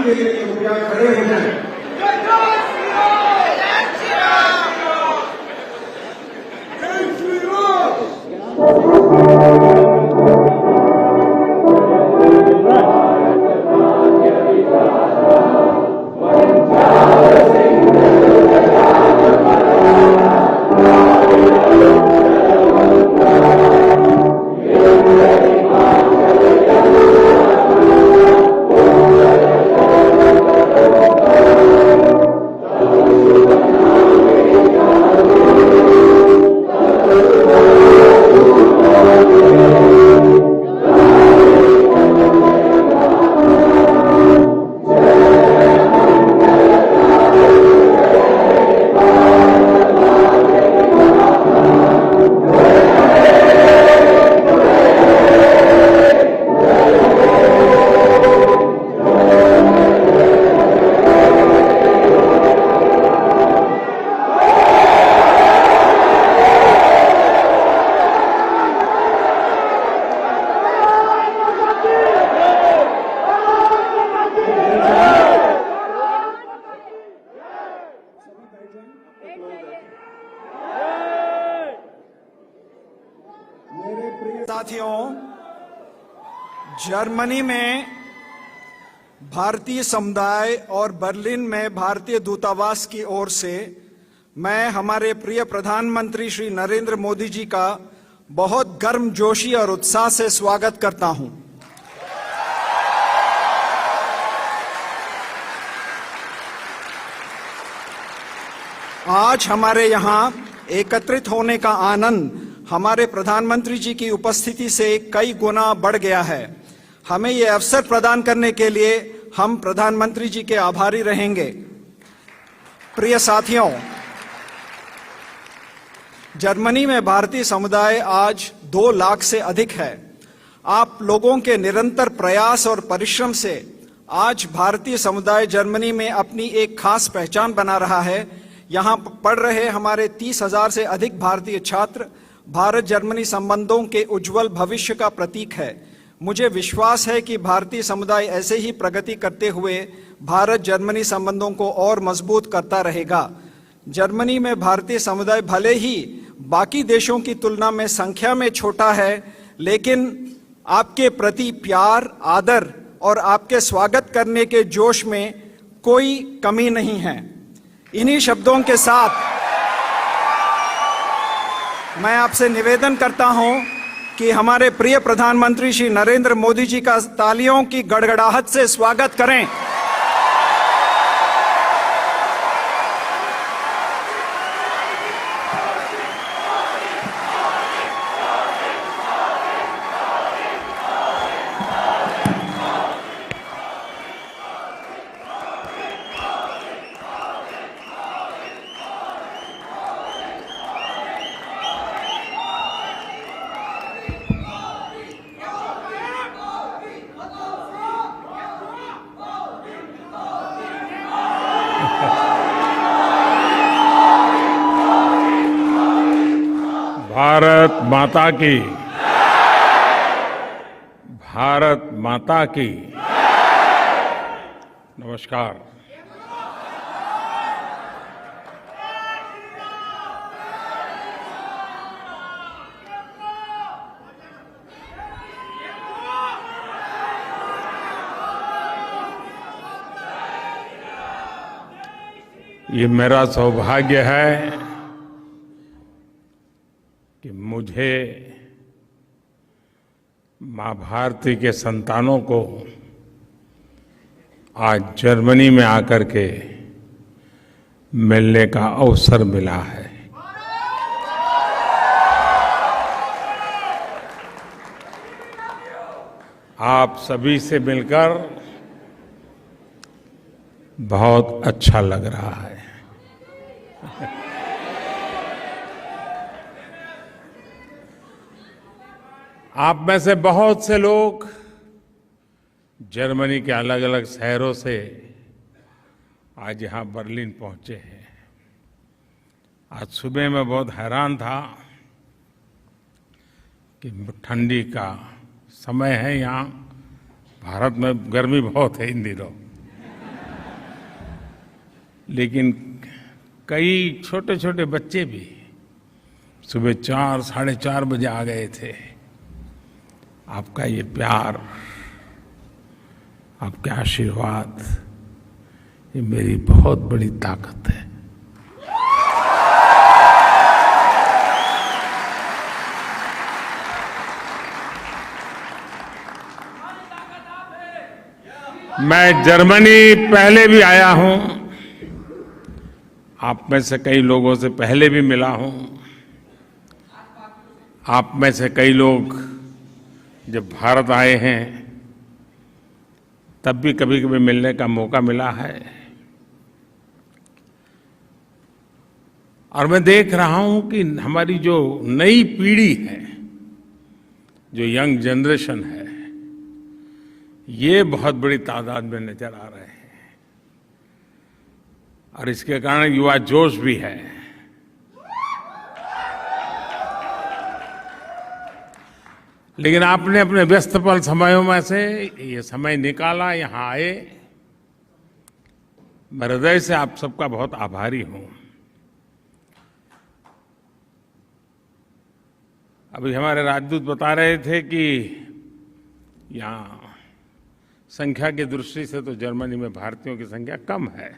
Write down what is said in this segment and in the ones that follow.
सम्मान के लिए कृपया खड़े हो जाएं। साथियों, जर्मनी में भारतीय समुदाय और बर्लिन में भारतीय दूतावास की ओर से मैं हमारे प्रिय प्रधानमंत्री श्री नरेंद्र मोदी जी का बहुत गर्मजोशी और उत्साह से स्वागत करता हूं। आज हमारे यहां एकत्रित होने का आनंद हमारे प्रधानमंत्री जी की उपस्थिति से कई गुना बढ़ गया है। हमें ये अवसर प्रदान करने के लिए हम प्रधानमंत्री जी के आभारी रहेंगे। प्रिय साथियों, जर्मनी में भारतीय समुदाय आज 2 लाख से अधिक है। आप लोगों के निरंतर प्रयास और परिश्रम से आज भारतीय समुदाय जर्मनी में अपनी एक खास पहचान बना रहा है। यहाँ पढ़ रहे हमारे 30,000 से अधिक भारतीय छात्र भारत जर्मनी संबंधों के उज्जवल भविष्य का प्रतीक है। मुझे विश्वास है कि भारतीय समुदाय ऐसे ही प्रगति करते हुए भारत जर्मनी संबंधों को और मजबूत करता रहेगा। जर्मनी में भारतीय समुदाय भले ही बाकी देशों की तुलना में संख्या में छोटा है, लेकिन आपके प्रति प्यार, आदर और आपके स्वागत करने के जोश में कोई कमी नहीं है। इन्हीं शब्दों के साथ मैं आपसे निवेदन करता हूं कि हमारे प्रिय प्रधानमंत्री श्री नरेंद्र मोदी जी का तालियों की गड़गड़ाहट से स्वागत करें। भारत माता की, भारत माता की। नमस्कार। ये मेरा सौभाग्य है कि मुझे मां भारती के संतानों को आज जर्मनी में आकर के मिलने का अवसर मिला है। आप सभी से मिलकर बहुत अच्छा लग रहा है। आप में से बहुत से लोग जर्मनी के अलग अलग शहरों से आज यहाँ बर्लिन पहुंचे हैं। आज सुबह मैं बहुत हैरान था कि ठंडी का समय है, यहाँ भारत में गर्मी बहुत है इन दिनों। लेकिन कई छोटे छोटे बच्चे भी सुबह 4, साढ़े 4 बजे आ गए थे। आपका ये प्यार, आपके आशीर्वाद, ये मेरी बहुत बड़ी ताकत है। मैं जर्मनी पहले भी आया हूं, आप में से कई लोगों से पहले भी मिला हूं। आप में से कई लोग जब भारत आए हैं तब भी कभी कभी मिलने का मौका मिला है। और मैं देख रहा हूं कि हमारी जो नई पीढ़ी है, जो यंग जनरेशन है, ये बहुत बड़ी तादाद में नजर आ रहे हैं और इसके कारण युवा जोश भी है। लेकिन आपने अपने व्यस्त पल समयों में से ये समय निकाला, यहां आए। मैं हृदय से आप सबका बहुत आभारी हूं। अभी हमारे राजदूत बता रहे थे कि यहां संख्या की दृष्टि से तो जर्मनी में भारतीयों की संख्या कम है,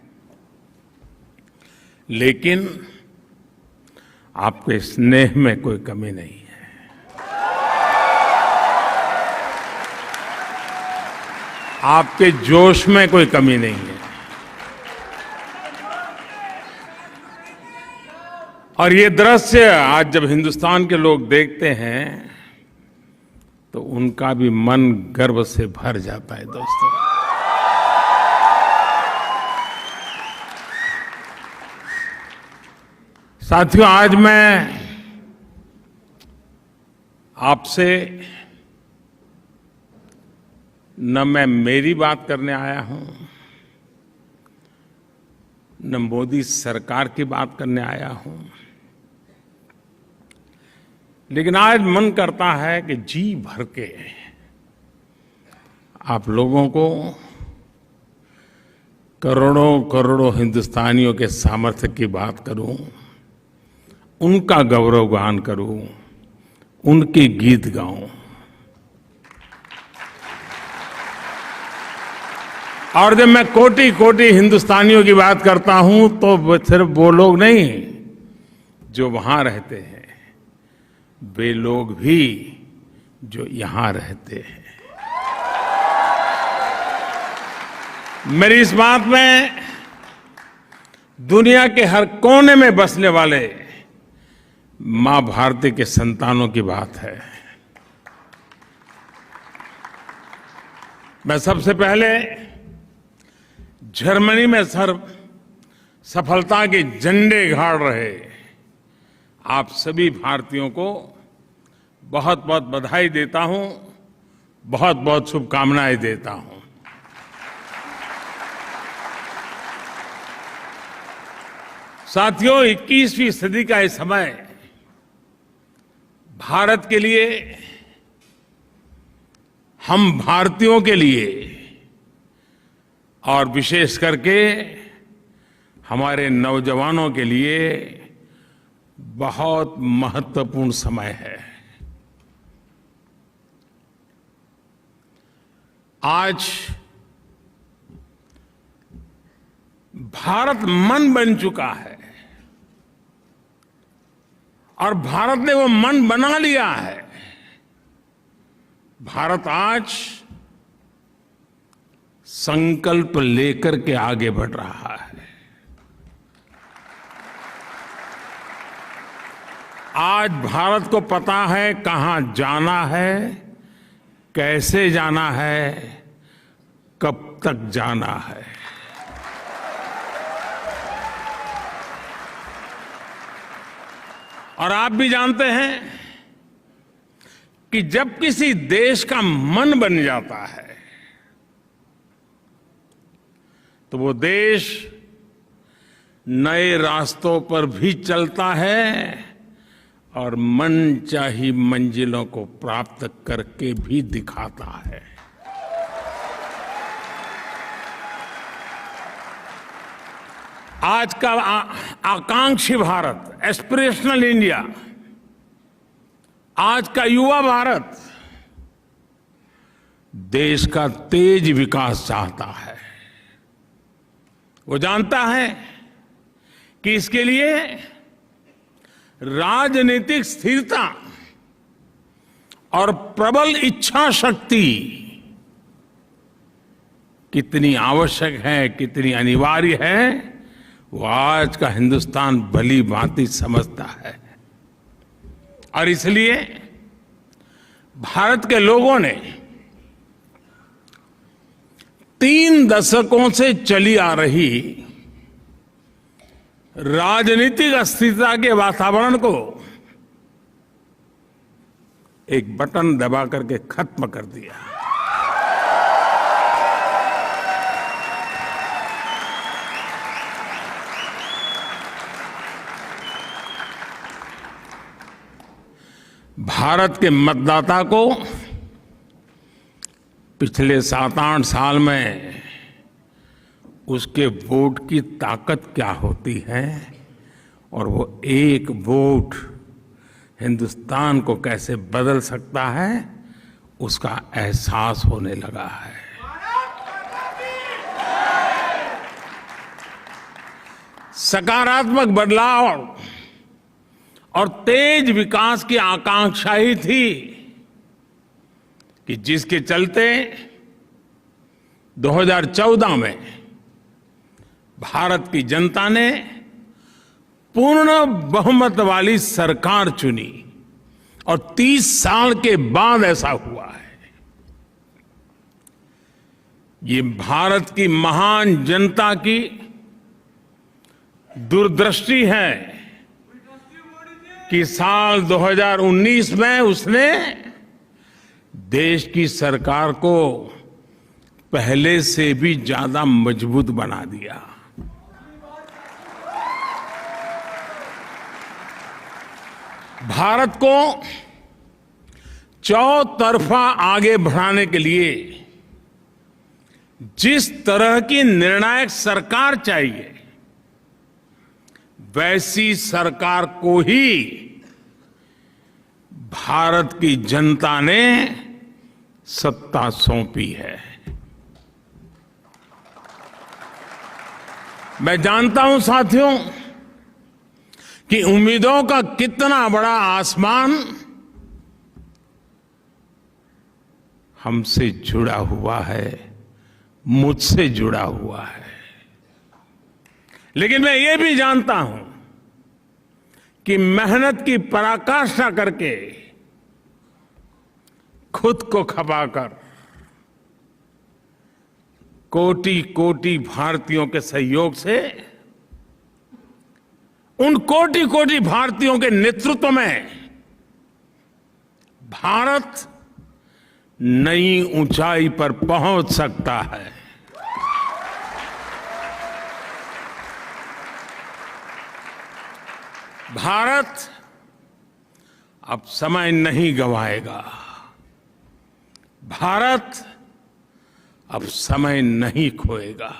लेकिन आपके स्नेह में कोई कमी नहीं है। आपके जोश में कोई कमी नहीं है। और ये दृश्य आज जब हिंदुस्तान के लोग देखते हैं तो उनका भी मन गर्व से भर जाता है। दोस्तों, साथियों, आज मैं आपसे न मैं मेरी बात करने आया हूं, न मोदी सरकार की बात करने आया हूं, लेकिन आज मन करता है कि जी भर के आप लोगों को, करोड़ों करोड़ों हिंदुस्तानियों के सामर्थ्य की बात करूं, उनका गौरवगान करूं, उनके गीत गाऊं। और जब मैं कोटि कोटि हिंदुस्तानियों की बात करता हूं तो सिर्फ वो लोग नहीं जो वहां रहते हैं, वे लोग भी जो यहां रहते हैं। मेरी इस बात में दुनिया के हर कोने में बसने वाले मां भारती के संतानों की बात है। मैं सबसे पहले जर्मनी में सफलता के झंडे गाड़ रहे आप सभी भारतीयों को बहुत बहुत बधाई देता हूं, बहुत बहुत शुभकामनाएं देता हूं। साथियों, 21वीं सदी का ये समय भारत के लिए, हम भारतीयों के लिए और विशेष करके हमारे नौजवानों के लिए बहुत महत्वपूर्ण समय है। आज भारत मन बन चुका है और भारत ने वो मन बना लिया है। भारत आज संकल्प लेकर के आगे बढ़ रहा है। आज भारत को पता है कहां जाना है, कैसे जाना है, कब तक जाना है। और आप भी जानते हैं कि जब किसी देश का मन बन जाता है तो वो देश नए रास्तों पर भी चलता है और मनचाही मंजिलों को प्राप्त करके भी दिखाता है। आज का आकांक्षी भारत, एस्पिरेशनल इंडिया, आज का युवा भारत देश का तेज विकास चाहता है। वो जानता है कि इसके लिए राजनीतिक स्थिरता और प्रबल इच्छा शक्ति कितनी आवश्यक है, कितनी अनिवार्य है, वो आज का हिंदुस्तान भली भांति समझता है। और इसलिए भारत के लोगों ने 3 दशकों से चली आ रही राजनीतिक अस्थिरता के वातावरण को एक बटन दबा करके खत्म कर दिया। भारत के मतदाता को पिछले 7-8 साल में उसके वोट की ताकत क्या होती है और वो एक वोट हिंदुस्तान को कैसे बदल सकता है, उसका एहसास होने लगा है। सकारात्मक बदलाव और तेज विकास की आकांक्षा ही थी कि जिसके चलते 2014 में भारत की जनता ने पूर्ण बहुमत वाली सरकार चुनी और 30 साल के बाद ऐसा हुआ है। ये भारत की महान जनता की दूरदृष्टि है कि साल 2019 में उसने देश की सरकार को पहले से भी ज्यादा मजबूत बना दिया। भारत को चौतरफा आगे बढ़ाने के लिए जिस तरह की निर्णायक सरकार चाहिए, वैसी सरकार को ही भारत की जनता ने सत्ता सौंपी है। मैं जानता हूं साथियों कि उम्मीदों का कितना बड़ा आसमान हमसे जुड़ा हुआ है, मुझसे जुड़ा हुआ है। लेकिन मैं ये भी जानता हूं कि मेहनत की पराकाष्ठा करके खुद को खपाकर कोटि कोटि भारतीयों के सहयोग से, उन कोटि कोटि भारतीयों के नेतृत्व में भारत नई ऊंचाई पर पहुंच सकता है। भारत अब समय नहीं गंवाएगा। भारत अब समय नहीं खोएगा।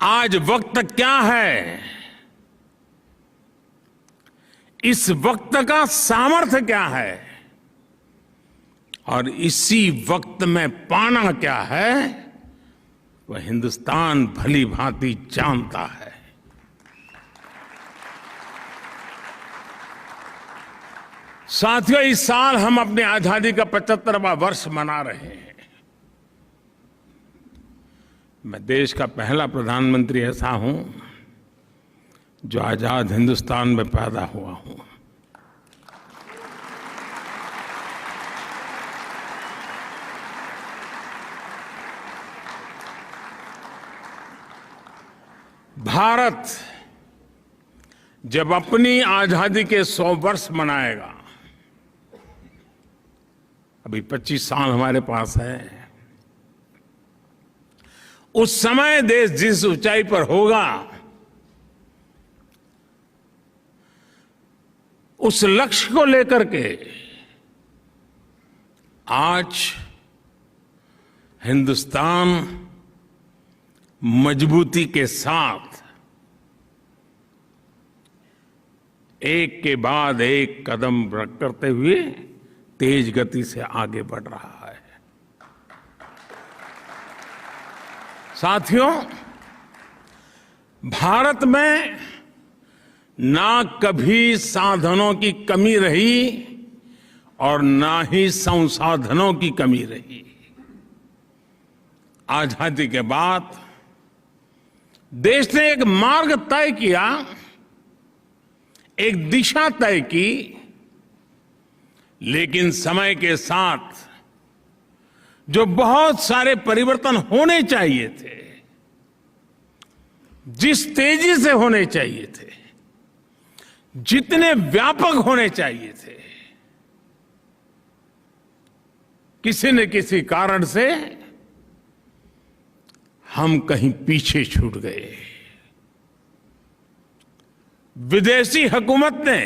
आज वक्त क्या है, इस वक्त का सामर्थ्य क्या है और इसी वक्त में पाना क्या है, वह हिंदुस्तान भली भांति जानता है। साथियों, इस साल हम अपनी आजादी का 75वां वर्ष मना रहे हैं। मैं देश का पहला प्रधानमंत्री ऐसा हूं जो आजाद हिंदुस्तान में पैदा हुआ हूं। भारत जब अपनी आजादी के 100 वर्ष मनाएगा, अभी 25 साल हमारे पास है, उस समय देश जिस ऊंचाई पर होगा, उस लक्ष्य को लेकर के आज हिंदुस्तान मजबूती के साथ एक के बाद एक कदम करते हुए तेज गति से आगे बढ़ रहा है। साथियों, भारत में ना कभी साधनों की कमी रही और ना ही संसाधनों की कमी रही। आजादी के बाद देश ने एक मार्ग तय किया, एक दिशा तय की, लेकिन समय के साथ जो बहुत सारे परिवर्तन होने चाहिए थे, जिस तेजी से होने चाहिए थे, जितने व्यापक होने चाहिए थे, किसी न किसी कारण से हम कहीं पीछे छूट गए। विदेशी हुकूमत ने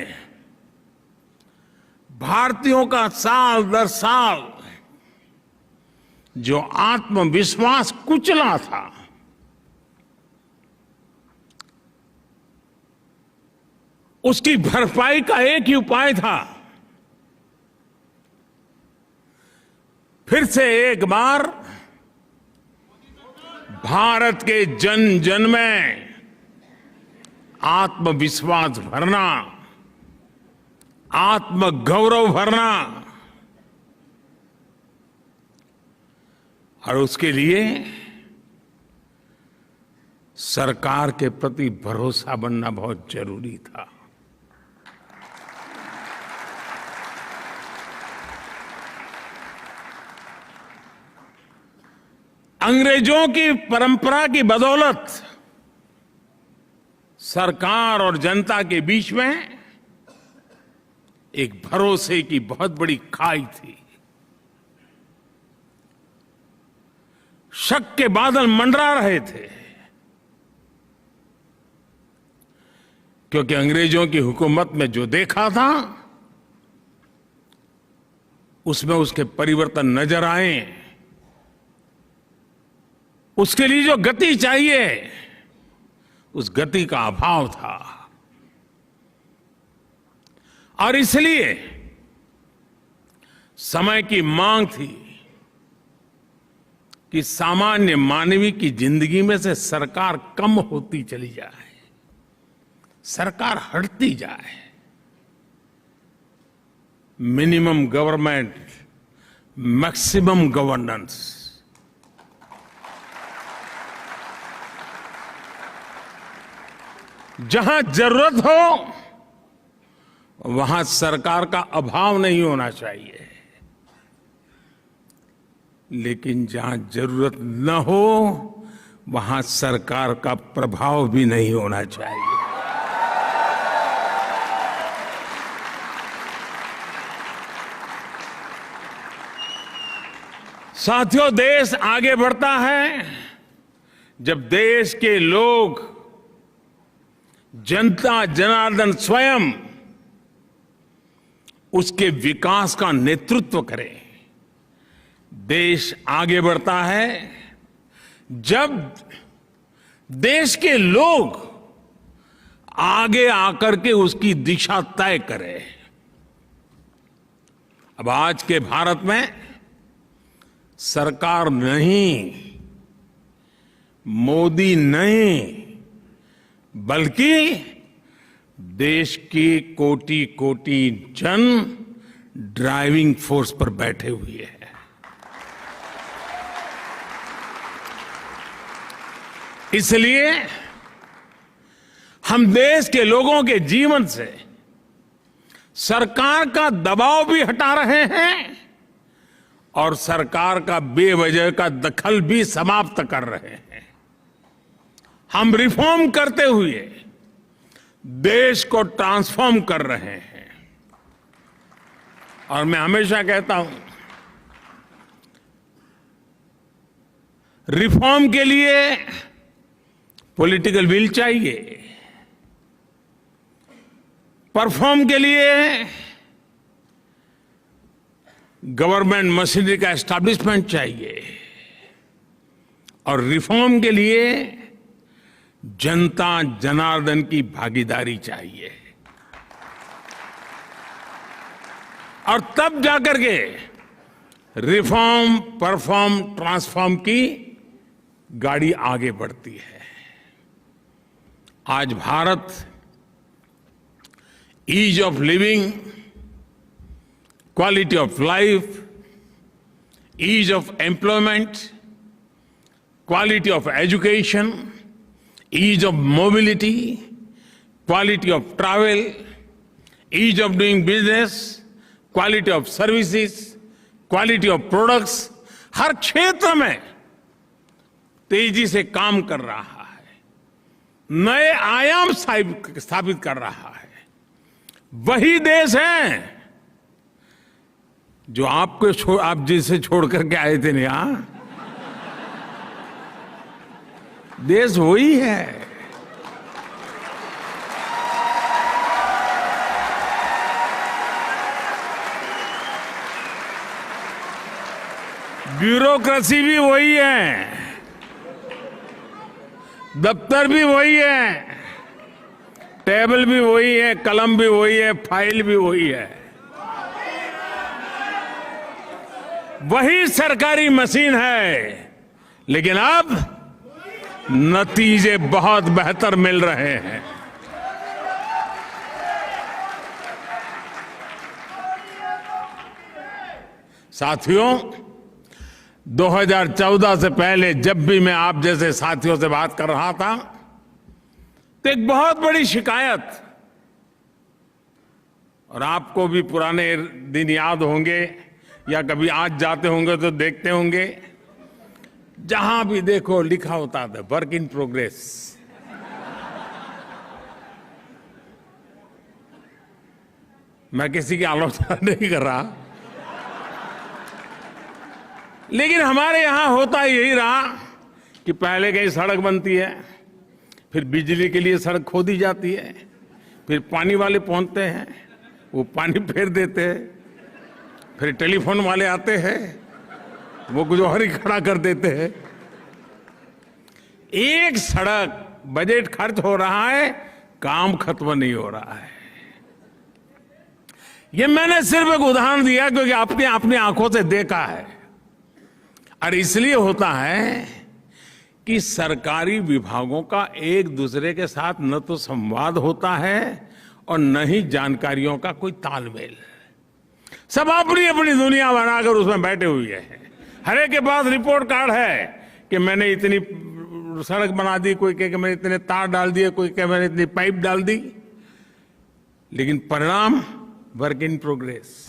भारतीयों का साल दर साल जो आत्मविश्वास कुचला था, उसकी भरपाई का एक ही उपाय था, फिर से एक बार भारत के जन जन में आत्मविश्वास भरना, आत्मगौरव भरना, और उसके लिए सरकार के प्रति भरोसा बनना बहुत जरूरी था। अंग्रेजों की परंपरा की बदौलत सरकार और जनता के बीच में एक भरोसे की बहुत बड़ी खाई थी। शक के बादल मंडरा रहे थे, क्योंकि अंग्रेजों की हुकूमत में जो देखा था उसमें उसके परिवर्तन नजर आए। उसके लिए जो गति चाहिए, उस गति का अभाव था, और इसलिए समय की मांग थी कि सामान्य मानवीय की जिंदगी में से सरकार कम होती चली जाए, सरकार हटती जाए। Minimum government, maximum governance. जहां जरूरत हो वहां सरकार का अभाव नहीं होना चाहिए, लेकिन जहां जरूरत न हो वहां सरकार का प्रभाव भी नहीं होना चाहिए। साथियों, देश आगे बढ़ता है जब देश के लोग, जनता जनार्दन स्वयं उसके विकास का नेतृत्व करे। देश आगे बढ़ता है जब देश के लोग आगे आकर के उसकी दिशा तय करें। अब आज के भारत में सरकार नहीं, मोदी नहीं, बल्कि देश की कोटि कोटि जन ड्राइविंग फोर्स पर बैठे हुए हैं। इसलिए हम देश के लोगों के जीवन से सरकार का दबाव भी हटा रहे हैं और सरकार का बेवजह का दखल भी समाप्त कर रहे हैं। हम रिफॉर्म करते हुए देश को ट्रांसफॉर्म कर रहे हैं। और मैं हमेशा कहता हूं, रिफॉर्म के लिए पॉलिटिकल विल चाहिए, परफॉर्म के लिए गवर्नमेंट मशीनरी का एस्टैब्लिशमेंट चाहिए, और रिफॉर्म के लिए जनता जनार्दन की भागीदारी चाहिए, और तब जाकर के रिफॉर्म, परफॉर्म, ट्रांसफॉर्म की गाड़ी आगे बढ़ती है। आज Bharat ease of living, quality of life, ease of employment, quality of education, ease of mobility, quality of travel, ease of doing business, quality of services, quality of products, हर क्षेत्र में तेजी से काम कर रहा है, नए आयाम स्थापित कर रहा है। वही देश है जो आप जिसे छोड़ करके आए थे ना, यहां देश वही है। ब्यूरोक्रेसी भी वही है, दफ्तर भी वही है, टेबल भी वही है, कलम भी वही है, फाइल भी वही है। वही सरकारी मशीन है, लेकिन अब नतीजे बहुत बेहतर मिल रहे हैं। साथियों, 2014 से पहले जब भी मैं आप जैसे साथियों से बात कर रहा था, तो एक बहुत बड़ी शिकायत, और आपको भी पुराने दिन याद होंगे या कभी आज जाते होंगे तो देखते होंगे, जहां भी देखो लिखा होता था वर्क इन प्रोग्रेस। मैं किसी की आलोचना नहीं कर रहा, लेकिन हमारे यहां होता यही रहा कि पहले कहीं सड़क बनती है, फिर बिजली के लिए सड़क खोदी जाती है, फिर पानी वाले पहुंचते हैं, वो पानी फेर देते हैं, फिर टेलीफोन वाले आते हैं, वो कुछ और ही खड़ा कर देते हैं। एक सड़क, बजट खर्च हो रहा है, काम खत्म नहीं हो रहा है। ये मैंने सिर्फ एक उदाहरण दिया क्योंकि आपने अपनी आंखों से देखा है। और इसलिए होता है कि सरकारी विभागों का एक दूसरे के साथ न तो संवाद होता है और न ही जानकारियों का कोई तालमेल। सब अपनी अपनी दुनिया बनाकर उसमें बैठे हुए हैं। हर एक के पास रिपोर्ट कार्ड है कि मैंने इतनी सड़क बना दी, कोई कहे कि मैंने इतने तार डाल दिए, कोई कहे मैंने इतनी पाइप डाल दी, लेकिन परिणाम work in progress.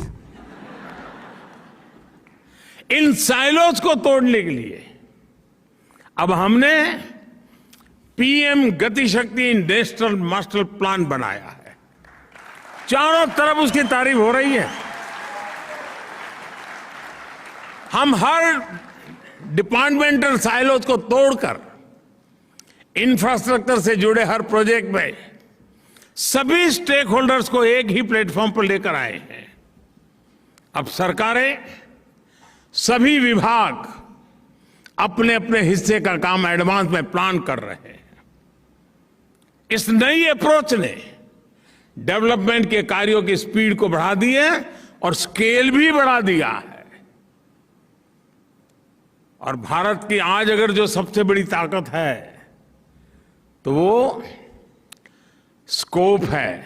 In silos को तोड़ने के लिए अब हमने पीएम गति शक्ति नेशनल मास्टर प्लान बनाया है। चारों तरफ उसकी तारीफ हो रही है। हम हर डिपार्टमेंटल साइलोज को तोड़कर इंफ्रास्ट्रक्चर से जुड़े हर प्रोजेक्ट में सभी स्टेक होल्डर्स को एक ही प्लेटफॉर्म पर लेकर आए हैं। अब सरकारें, सभी विभाग अपने अपने हिस्से का काम एडवांस में प्लान कर रहे हैं। इस नई अप्रोच ने डेवलपमेंट के कार्यों की स्पीड को बढ़ा दी है और स्केल भी बढ़ा दिया है। और भारत की आज अगर जो सबसे बड़ी ताकत है तो वो स्कोप है,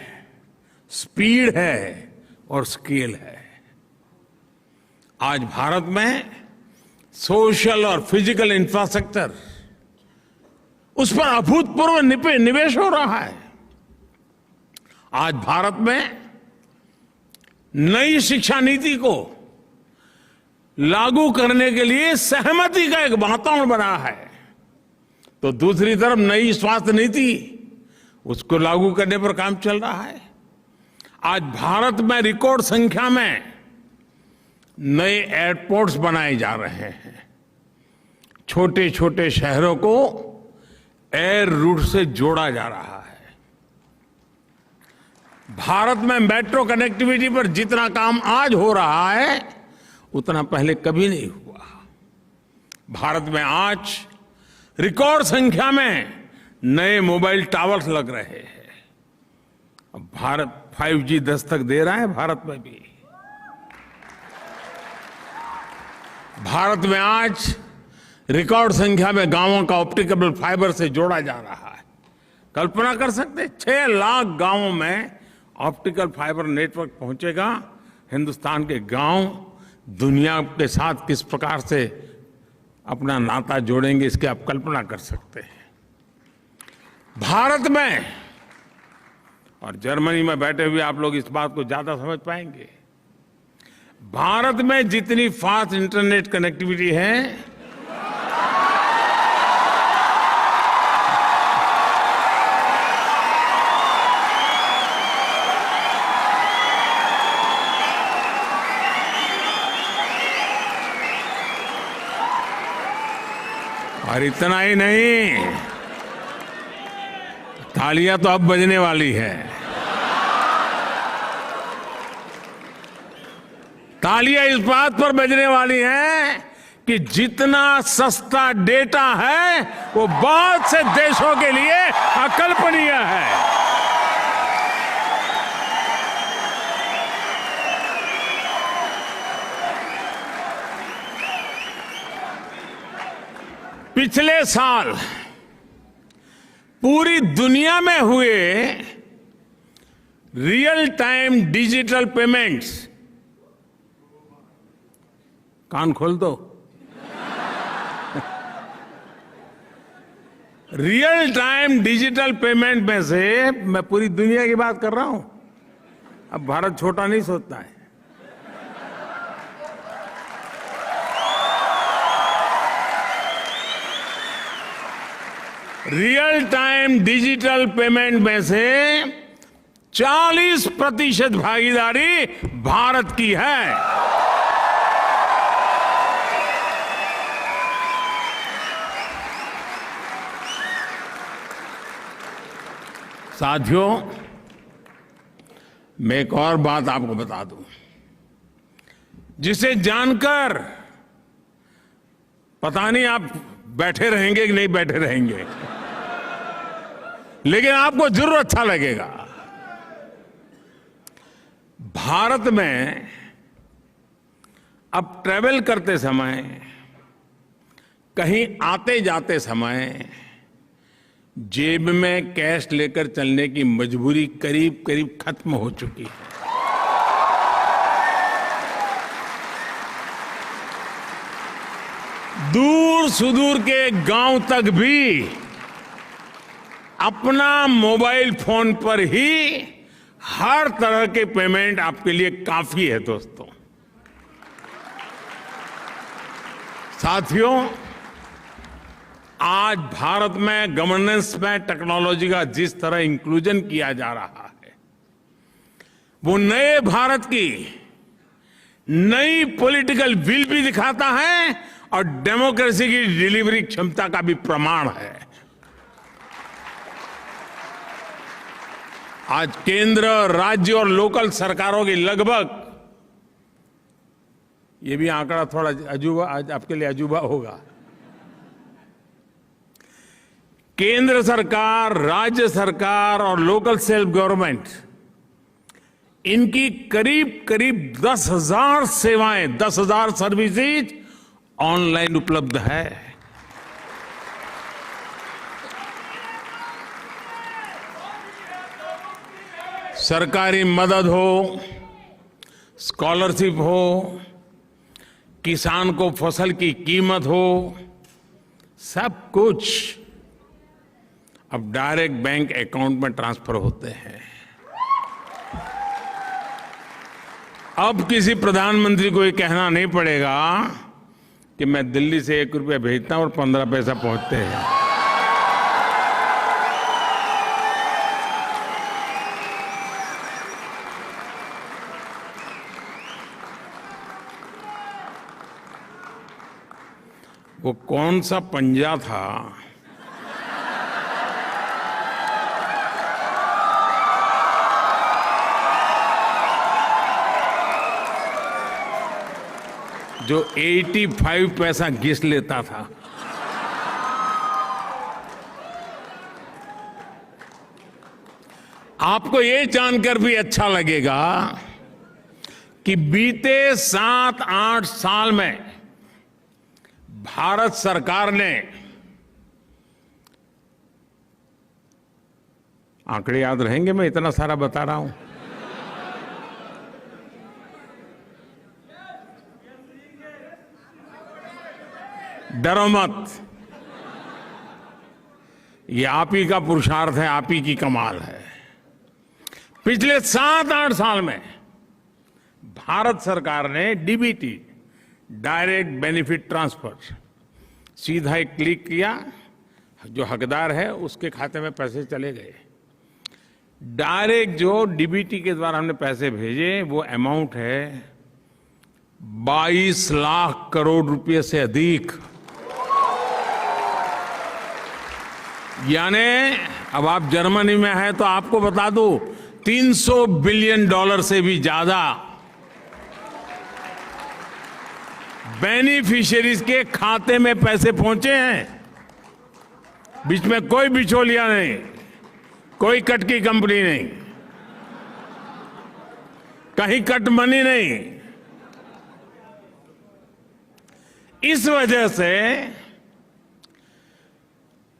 स्पीड है और स्केल है। आज भारत में सोशल और फिजिकल इंफ्रास्ट्रक्चर, उस पर अभूतपूर्व निवेश हो रहा है। आज भारत में नई शिक्षा नीति को लागू करने के लिए सहमति का एक वातावरण बना है, तो दूसरी तरफ नई स्वास्थ्य नीति, उसको लागू करने पर काम चल रहा है। आज भारत में रिकॉर्ड संख्या में नए एयरपोर्ट्स बनाए जा रहे हैं। छोटे छोटे शहरों को एयर रूट से जोड़ा जा रहा है। भारत में मेट्रो कनेक्टिविटी पर जितना काम आज हो रहा है उतना पहले कभी नहीं हुआ। भारत में आज रिकॉर्ड संख्या में नए मोबाइल टावर्स लग रहे हैं। अब भारत 5G दस्तक दे रहा है। भारत में भी, भारत में आज रिकॉर्ड संख्या में गांवों का ऑप्टिकल फाइबर से जोड़ा जा रहा है। कल्पना कर सकते 6 लाख गांवों में ऑप्टिकल फाइबर नेटवर्क पहुंचेगा। हिंदुस्तान के गांव दुनिया के साथ किस प्रकार से अपना नाता जोड़ेंगे, इसकी आप कल्पना कर सकते हैं। भारत में और जर्मनी में बैठे हुए आप लोग इस बात को ज्यादा समझ पाएंगे। भारत में जितनी फास्ट इंटरनेट कनेक्टिविटी है, और इतना ही नहीं, तालियां तो अब बजने वाली है। तालियां इस बात पर बजने वाली हैं कि जितना सस्ता डेटा है वो बहुत से देशों के लिए अकल्पनीय है। पिछले साल पूरी दुनिया में हुए रियल टाइम डिजिटल पेमेंट्स, कान खोल दो, रियल टाइम डिजिटल पेमेंट में से मैं पूरी दुनिया की बात कर रहा हूं। अब भारत छोटा नहीं सोचता है। रियल टाइम डिजिटल पेमेंट में से 40% भागीदारी भारत की है। साथियों, मैं एक और बात आपको बता दूं, जिसे जानकर पता नहीं आप बैठे रहेंगे कि नहीं बैठे रहेंगे, लेकिन आपको जरूर अच्छा लगेगा। भारत में अब ट्रैवल करते समय, कहीं आते जाते समय जेब में कैश लेकर चलने की मजबूरी करीब करीब खत्म हो चुकी है। दूर सुदूर के गांव तक भी अपना मोबाइल फोन पर ही हर तरह के पेमेंट आपके लिए काफी है। दोस्तों, साथियों, आज भारत में गवर्नेंस में टेक्नोलॉजी का जिस तरह इंक्लूजन किया जा रहा है, वो नए भारत की नई पॉलिटिकल विल भी दिखाता है और डेमोक्रेसी की डिलीवरी क्षमता का भी प्रमाण है। आज केंद्र, राज्य और लोकल सरकारों की लगभग, ये भी आंकड़ा थोड़ा अजूबा, आज आपके लिए अजूबा होगा, केंद्र सरकार, राज्य सरकार और लोकल सेल्फ गवर्नमेंट, इनकी करीब करीब 10,000 सेवाएं, 10,000 सर्विसेज ऑनलाइन उपलब्ध है। सरकारी मदद हो, स्कॉलरशिप हो, किसान को फसल की कीमत हो, सब कुछ अब डायरेक्ट बैंक अकाउंट में ट्रांसफर होते हैं। अब किसी प्रधानमंत्री को ये कहना नहीं पड़ेगा कि मैं दिल्ली से 1 रुपया भेजता हूं और 15 पैसा पहुंचते हैं। वो कौन सा पंजा था जो 85 पैसा घिस लेता था? आपको ये जानकर भी अच्छा लगेगा कि बीते 7-8 साल में भारत सरकार ने, आंकड़े याद रहेंगे मैं इतना सारा बता रहा हूं, डरो मत, ये आप ही का पुरुषार्थ है, आप ही की कमाल है। पिछले 7-8 साल में भारत सरकार ने डीबीटी, डायरेक्ट बेनिफिट ट्रांसफर, सीधा एक क्लिक किया, जो हकदार है उसके खाते में पैसे चले गए। डायरेक्ट जो डीबीटी के द्वारा हमने पैसे भेजे वो अमाउंट है 22 लाख करोड़ रुपए से अधिक। यानी अब आप जर्मनी में हैं तो आपको बता दूं, $300 बिलियन से भी ज्यादा बेनिफिशियरीज के खाते में पैसे पहुंचे हैं। बीच में कोई बिचौलिया नहीं, कोई कट की कंपनी नहीं, कहीं कट मनी नहीं। इस वजह से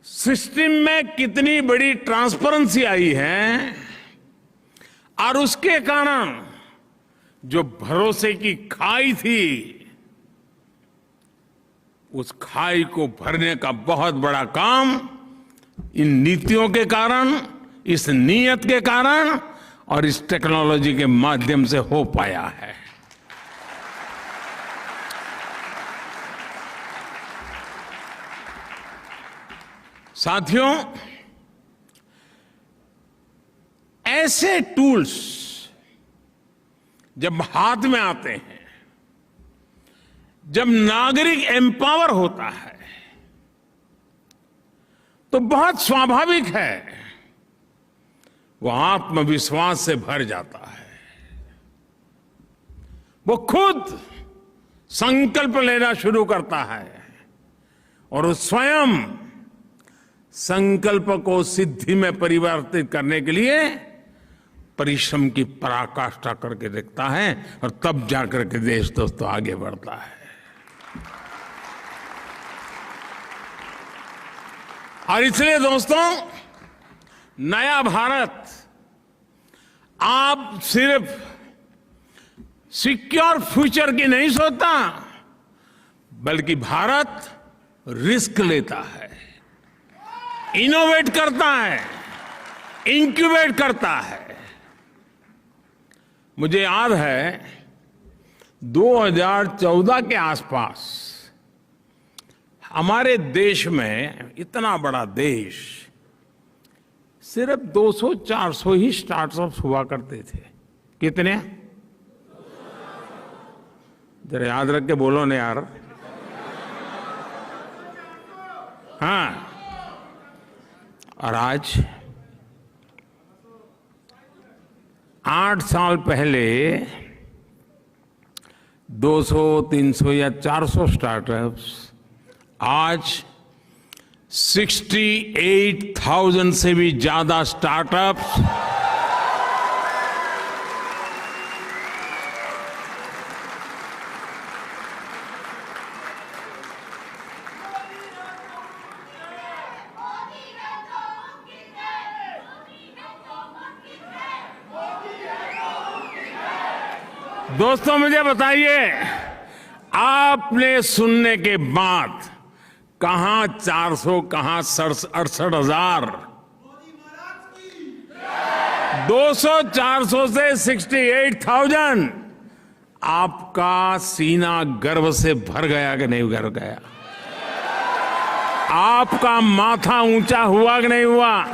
सिस्टम में कितनी बड़ी ट्रांसपेरेंसी आई है और उसके कारण जो भरोसे की खाई थी, उस खाई को भरने का बहुत बड़ा काम इन नीतियों के कारण, इस नीयत के कारण और इस टेक्नोलॉजी के माध्यम से हो पाया है। साथियों, ऐसे टूल्स जब हाथ में आते हैं, जब नागरिक एम्पावर होता है, तो बहुत स्वाभाविक है वो आत्मविश्वास से भर जाता है। वो खुद संकल्प लेना शुरू करता है और वो स्वयं संकल्प को सिद्धि में परिवर्तित करने के लिए परिश्रम की पराकाष्ठा करके देखता है और तब जाकर के देश दोस्तों आगे बढ़ता है। और इसलिए दोस्तों, नया भारत आप सिर्फ सिक्योर फ्यूचर की नहीं सोचता, बल्कि भारत रिस्क लेता है, इनोवेट करता है, इंक्यूबेट करता है। मुझे याद है 2014 के आसपास हमारे देश में, इतना बड़ा देश, सिर्फ 200-400 ही स्टार्टअप्स हुआ करते थे। कितने? जरा याद रख के बोलो ना यार। हाँ, और आज 8 साल पहले 200, 300 या 400 स्टार्टअप्स आज 68,000 से भी ज्यादा स्टार्टअप्स दोस्तों, मुझे बताइए, आपने सुनने के बाद कहां 400, कहां 68,000, 200-400 से 68,000, आपका सीना गर्व से भर गया कि नहीं भर गया? आपका माथा ऊंचा हुआ कि नहीं हुआ?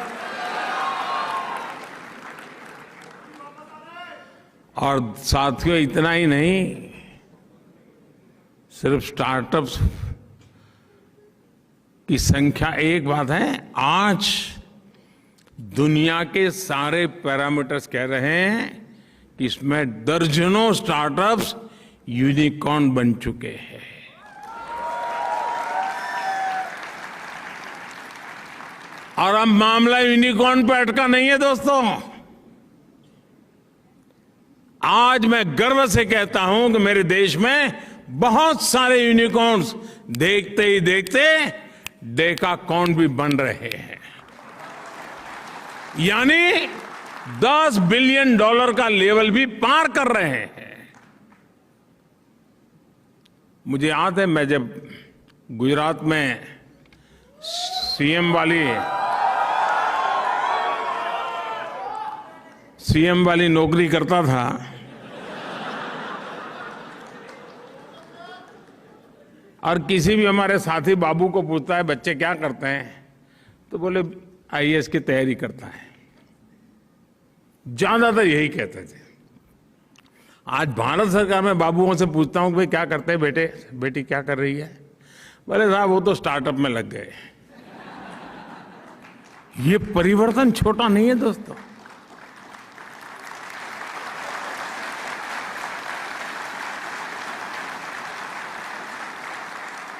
और साथियों, इतना ही नहीं, सिर्फ स्टार्टअप्स की संख्या एक बात है, आज दुनिया के सारे पैरामीटर्स कह रहे हैं कि इसमें दर्जनों स्टार्टअप्स यूनिकॉर्न बन चुके हैं। और अब मामला यूनिकॉर्न पर अटका नहीं है दोस्तों, आज मैं गर्व से कहता हूं कि मेरे देश में बहुत सारे यूनिकॉर्न्स देखते ही देखते डेकाकॉर्न भी बन रहे हैं, यानी $10 बिलियन का लेवल भी पार कर रहे हैं। मुझे याद है, मैं जब गुजरात में सीएम वाली नौकरी करता था, और किसी भी हमारे साथी बाबू को पूछता है बच्चे क्या करते हैं, तो बोले आईएएस की तैयारी करता है। ज्यादातर यही कहते थे। आज भारत सरकार में बाबुओं से पूछता हूं कि भाई क्या करते हैं बेटे, बेटी क्या कर रही है, बोले साहब वो तो स्टार्टअप में लग गए। ये परिवर्तन छोटा नहीं है दोस्तों।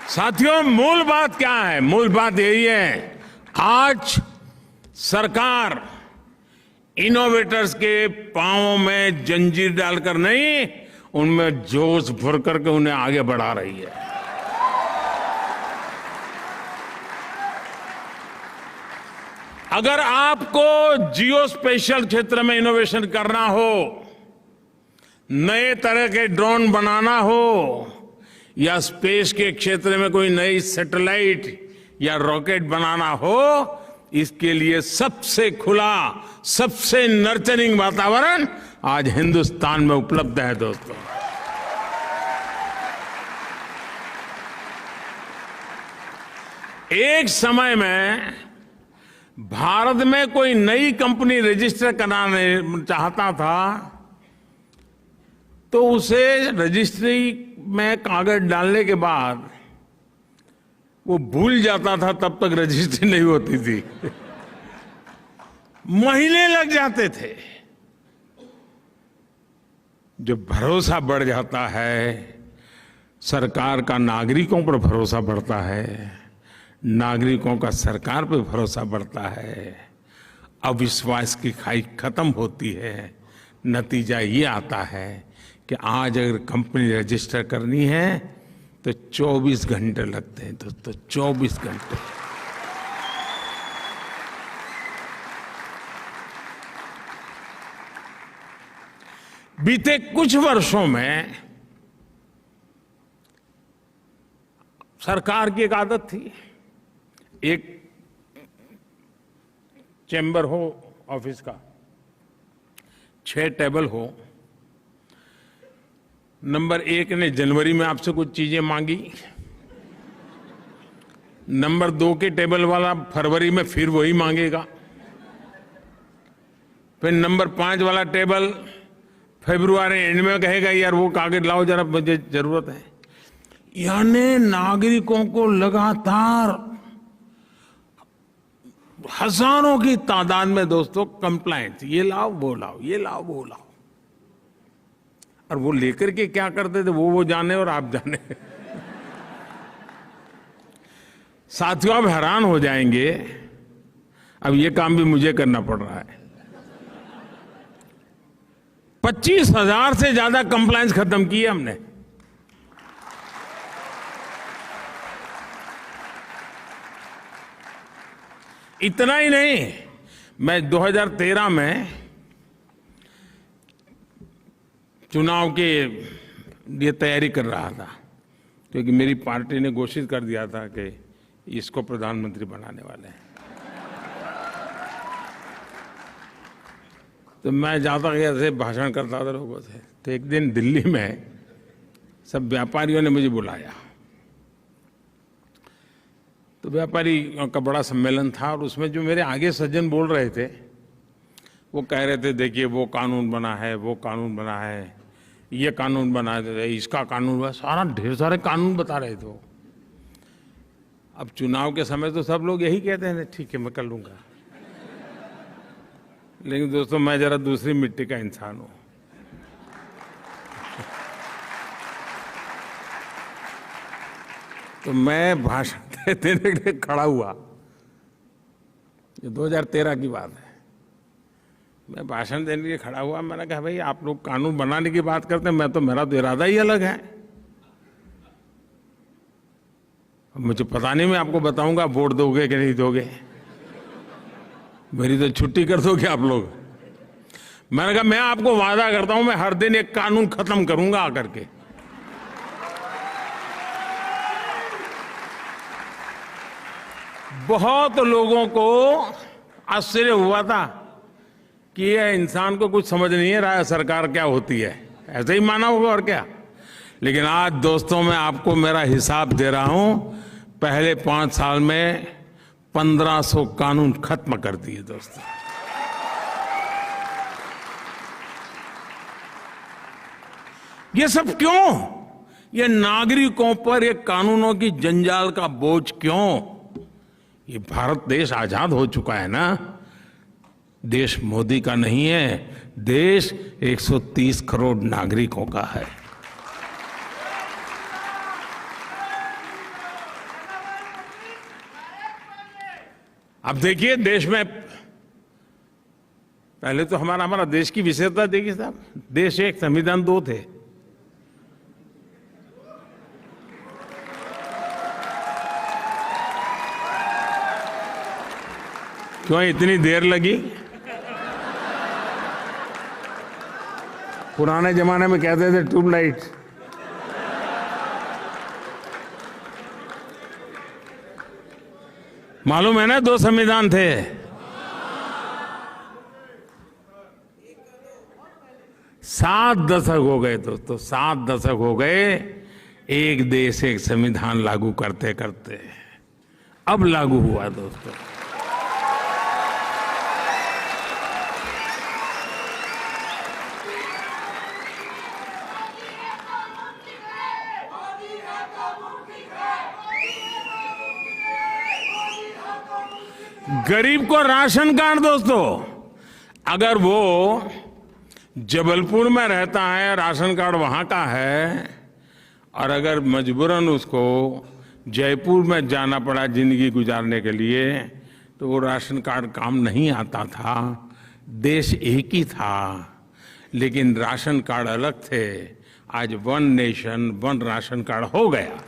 साथियों, मूल बात क्या है? मूल बात यही है, आज सरकार इनोवेटर्स के पांवों में जंजीर डालकर नहीं, उनमें जोश भर करके उन्हें आगे बढ़ा रही है। अगर आपको जियो स्पेशल क्षेत्र में इनोवेशन करना हो, नए तरह के ड्रोन बनाना हो, या स्पेस के क्षेत्र में कोई नई सैटेलाइट या रॉकेट बनाना हो, इसके लिए सबसे खुला, सबसे नर्चरिंग वातावरण आज हिंदुस्तान में उपलब्ध है दोस्तों। एक समय में भारत में कोई नई कंपनी रजिस्टर कराने चाहता था तो उसे रजिस्ट्री में कागज डालने के बाद वो भूल जाता था, तब तक रजिस्ट्री नहीं होती थी। महीने लग जाते थे। जब भरोसा बढ़ जाता है, सरकार का नागरिकों पर भरोसा बढ़ता है, नागरिकों का सरकार पर भरोसा बढ़ता है, अविश्वास की खाई खत्म होती है। नतीजा ये आता है कि आज अगर कंपनी रजिस्टर करनी है तो 24 घंटे लगते हैं दोस्तों, 24 घंटे। बीते कुछ वर्षों में सरकार की एक आदत थी, एक चैम्बर हो ऑफिस का, 6 टेबल हो, नंबर 1 ने जनवरी में आपसे कुछ चीजें मांगी, नंबर 2 के टेबल वाला फरवरी में फिर वही मांगेगा, फिर नंबर 5 वाला टेबल फरवरी एंड में कहेगा यार वो कागज लाओ जरा, मुझे जरूरत है। यानी नागरिकों को लगातार हजारों की तादाद में दोस्तों कंप्लाइंट, ये लाओ वो लाओ, ये लाओ वो लाओ, और वो लेकर के क्या करते थे वो जाने और आप जाने। साथियों, आप हैरान हो जाएंगे, अब ये काम भी मुझे करना पड़ रहा है। 25,000 से ज्यादा कंप्लायंस खत्म किए हमने। इतना ही नहीं, मैं 2013 में चुनाव के लिए तैयारी कर रहा था, क्योंकि मेरी पार्टी ने घोषित कर दिया था कि इसको प्रधानमंत्री बनाने वाले हैं। तो मैं जाता गया ऐसे भाषण करता था लोगों से। तो एक दिन दिल्ली में सब व्यापारियों ने मुझे बुलाया, तो व्यापारी का बड़ा सम्मेलन था, और उसमें जो मेरे आगे सज्जन बोल रहे थे वो कह रहे थे देखिए वो कानून बना है, वो कानून बना है, ये कानून बना है, इसका कानून बना, सारा ढेर सारे कानून बता रहे थे। अब चुनाव के समय तो सब लोग यही कहते हैं ठीक है मैं कर लूंगा, लेकिन दोस्तों मैं जरा दूसरी मिट्टी का इंसान हूं। तो मैं भाषण देने के लिए खड़ा हुआ, ये 2013 की बात है। मैं भाषण देने के लिए खड़ा हुआ, मैंने कहा भाई आप लोग कानून बनाने की बात करते हैं, मेरा तो इरादा ही अलग है। मुझे पता नहीं, मैं आपको बताऊंगा वोट दोगे कि नहीं दोगे, मेरी तो छुट्टी कर दोगे आप लोग। मैंने कहा मैं आपको वादा करता हूं मैं हर दिन एक कानून खत्म करूंगा आकर के। बहुत लोगों को आश्चर्य हुआ था कि ये इंसान को कुछ समझ नहीं है रहा सरकार क्या होती है, ऐसे ही माना होगा और क्या। लेकिन आज दोस्तों मैं आपको मेरा हिसाब दे रहा हूं, पहले 5 साल में 1500 कानून खत्म कर दिए दोस्तों। ये सब क्यों? ये नागरिकों पर ये कानूनों की जंजाल का बोझ क्यों? ये भारत देश आजाद हो चुका है ना, देश मोदी का नहीं है, देश 130 करोड़ नागरिकों का है। अब देखिए देश में पहले तो हमारा देश की विशेषता देखिए साहब, देश एक संविधान 2 थे। क्यों इतनी देर लगी? पुराने जमाने में कहते थे ट्यूबलाइट। मालूम है ना 2 संविधान थे। 7 दशक हो गए दोस्तों, 7 दशक हो गए एक देश एक संविधान लागू करते करते। अब लागू हुआ दोस्तों। गरीब को राशन कार्ड दोस्तों, अगर वो जबलपुर में रहता है, राशन कार्ड वहां का है, और अगर मजबूरन उसको जयपुर में जाना पड़ा जिंदगी गुजारने के लिए, तो वो राशन कार्ड काम नहीं आता था। देश एक ही था लेकिन राशन कार्ड अलग थे। आज 1 नेशन 1 राशन कार्ड हो गया।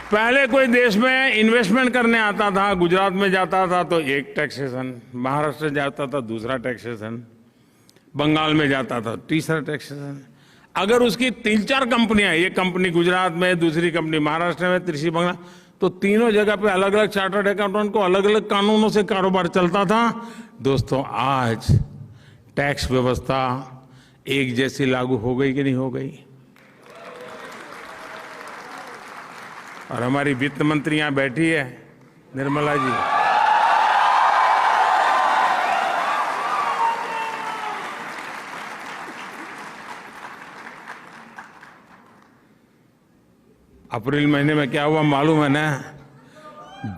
पहले कोई देश में इन्वेस्टमेंट करने आता था, गुजरात में जाता था तो एक टैक्सेशन, महाराष्ट्र जाता था दूसरा टैक्सेशन, बंगाल में जाता था तीसरा टैक्सेशन। अगर उसकी 3-4 कंपनियां, एक कंपनी गुजरात में, दूसरी कंपनी महाराष्ट्र में, तीसरी बंगाल, तो तीनों जगह पे अलग अलग चार्टर्ड अकाउंटेंट को अलग अलग कानूनों से कारोबार चलता था। दोस्तों आज टैक्स व्यवस्था एक जैसी लागू हो गई कि नहीं हो गई? और हमारी वित्त मंत्री यहां बैठी है, निर्मला जी। अप्रैल महीने में क्या हुआ मालूम है ना?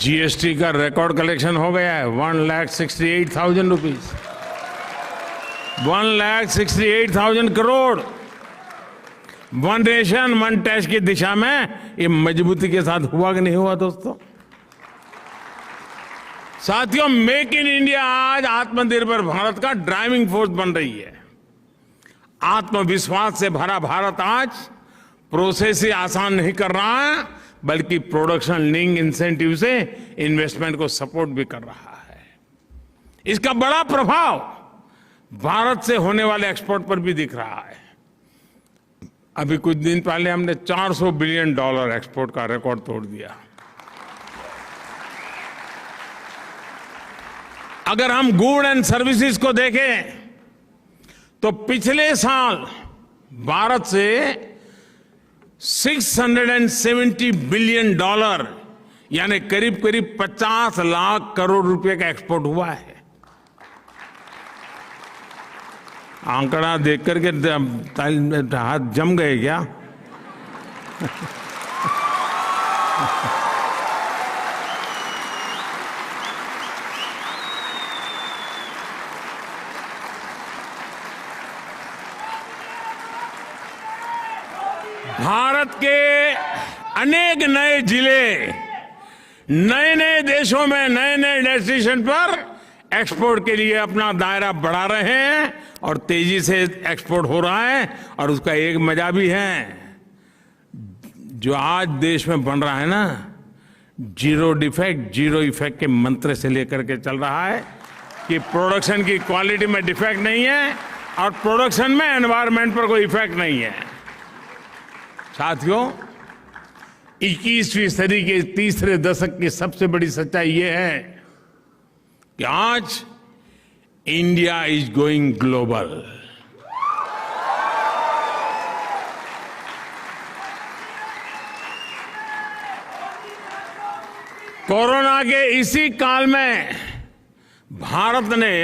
जीएसटी का रिकॉर्ड कलेक्शन हो गया है 1,68,000 रुपीज, 1,68,000 करोड़। 1 नेशन 1 टैक्स की दिशा में ये मजबूती के साथ हुआ कि नहीं हुआ दोस्तों? साथियों, मेक इन इंडिया आज आत्मनिर्भर भारत का ड्राइविंग फोर्स बन रही है। आत्मविश्वास से भरा भारत आज प्रोसेस ही आसान नहीं कर रहा है, बल्कि प्रोडक्शन लिंक इंसेंटिव से इन्वेस्टमेंट को सपोर्ट भी कर रहा है। इसका बड़ा प्रभाव भारत से होने वाले एक्सपोर्ट पर भी दिख रहा है। अभी कुछ दिन पहले हमने $400 बिलियन एक्सपोर्ट का रिकॉर्ड तोड़ दिया। अगर हम गुड एंड सर्विसेज को देखें तो पिछले साल भारत से $670 बिलियन यानी करीब करीब 50 लाख करोड़ रुपए का एक्सपोर्ट हुआ है। आंकड़ा देख करके हाथ जम गए क्या? भारत के अनेक नए जिले नए नए देशों में नए नए डेस्टिनेशन पर एक्सपोर्ट के लिए अपना दायरा बढ़ा रहे हैं और तेजी से एक्सपोर्ट हो रहा है। और उसका एक मजा भी है, जो आज देश में बन रहा है ना, जीरो डिफेक्ट जीरो इफेक्ट के मंत्र से लेकर के चल रहा है कि प्रोडक्शन की क्वालिटी में डिफेक्ट नहीं है और प्रोडक्शन में एनवायरनमेंट पर कोई इफेक्ट नहीं है। साथियों, 21वीं सदी के तीसरे दशक की सबसे बड़ी सच्चाई यह है कि आज India is going global. Corona के इसी काल में भारत ने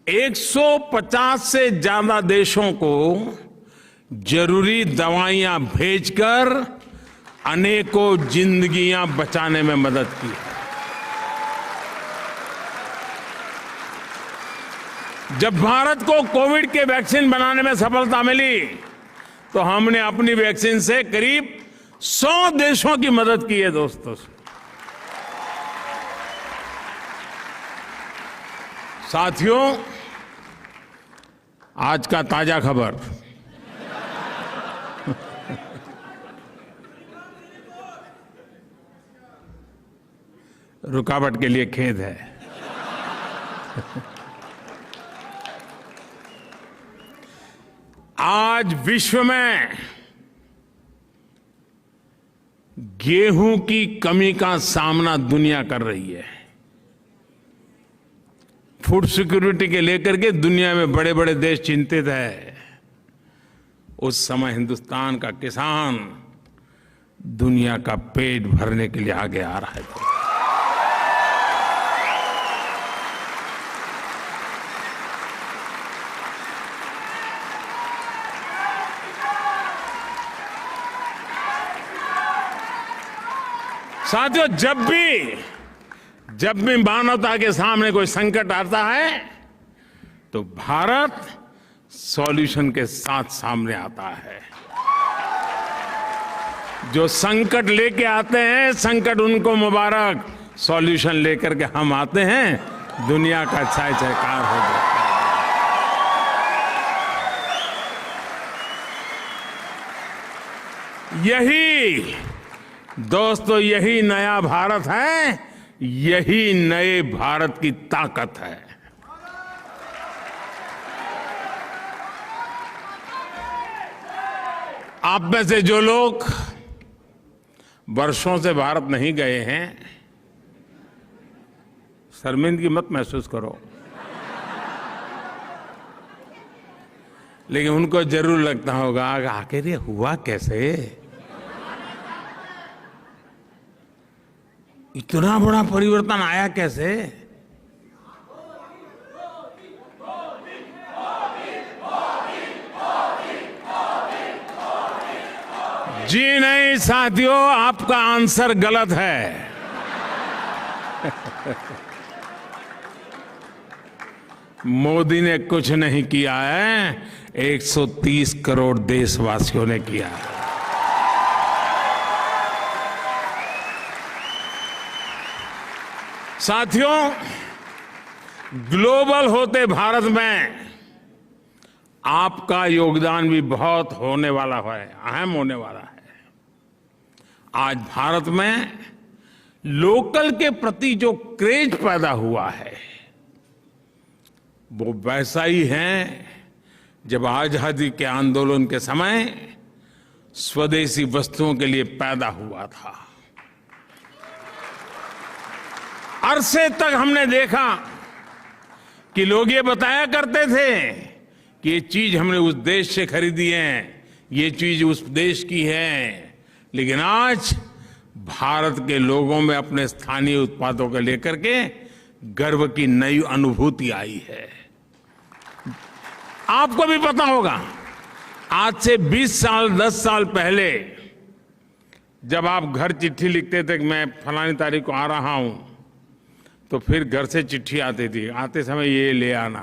150 से ज्यादा देशों को जरूरी दवाइयां भेजकर अनेकों जिंदगियां बचाने में मदद की है। जब भारत को कोविड के वैक्सीन बनाने में सफलता मिली तो हमने अपनी वैक्सीन से करीब 100 देशों की मदद की है। दोस्तों, साथियों, आज का ताजा खबर, रुकावट के लिए खेद है। आज विश्व में गेहूं की कमी का सामना दुनिया कर रही है। फूड सिक्योरिटी के लेकर के दुनिया में बड़े बड़े देश चिंतित है। उस समय हिंदुस्तान का किसान दुनिया का पेट भरने के लिए आगे आ रहा है। साथियों, जब भी मानवता के सामने कोई संकट आता है तो भारत सॉल्यूशन के साथ सामने आता है। जो संकट लेके आते हैं, संकट उनको मुबारक, सॉल्यूशन लेकर के हम आते हैं, दुनिया का चाय चयकार हो जाता है। यही दोस्तों, यही नया भारत है, यही नए भारत की ताकत है। आप में से जो लोग वर्षों से भारत नहीं गए हैं, शर्मिंदगी मत महसूस करो, लेकिन उनको जरूर लगता होगा आखिर ये हुआ कैसे, इतना बड़ा परिवर्तन आया कैसे। जी नहीं साथियों, आपका आंसर गलत है। मोदी ने कुछ नहीं किया है, 130 करोड़ देशवासियों ने किया है। साथियों, ग्लोबल होते भारत में आपका योगदान भी बहुत होने वाला है, अहम होने वाला है। आज भारत में लोकल के प्रति जो क्रेज पैदा हुआ है वो वैसा ही है जब आजादी के आंदोलन के समय स्वदेशी वस्तुओं के लिए पैदा हुआ था। अरसे तक हमने देखा कि लोग ये बताया करते थे कि ये चीज हमने उस देश से खरीदी है, ये चीज उस देश की है, लेकिन आज भारत के लोगों में अपने स्थानीय उत्पादों को लेकर के गर्व की नई अनुभूति आई है। आपको भी पता होगा, आज से 20 साल 10 साल पहले जब आप घर चिट्ठी लिखते थे कि मैं फलानी तारीख को आ रहा हूं, तो फिर घर से चिट्ठी आती थी, आते समय ये ले आना।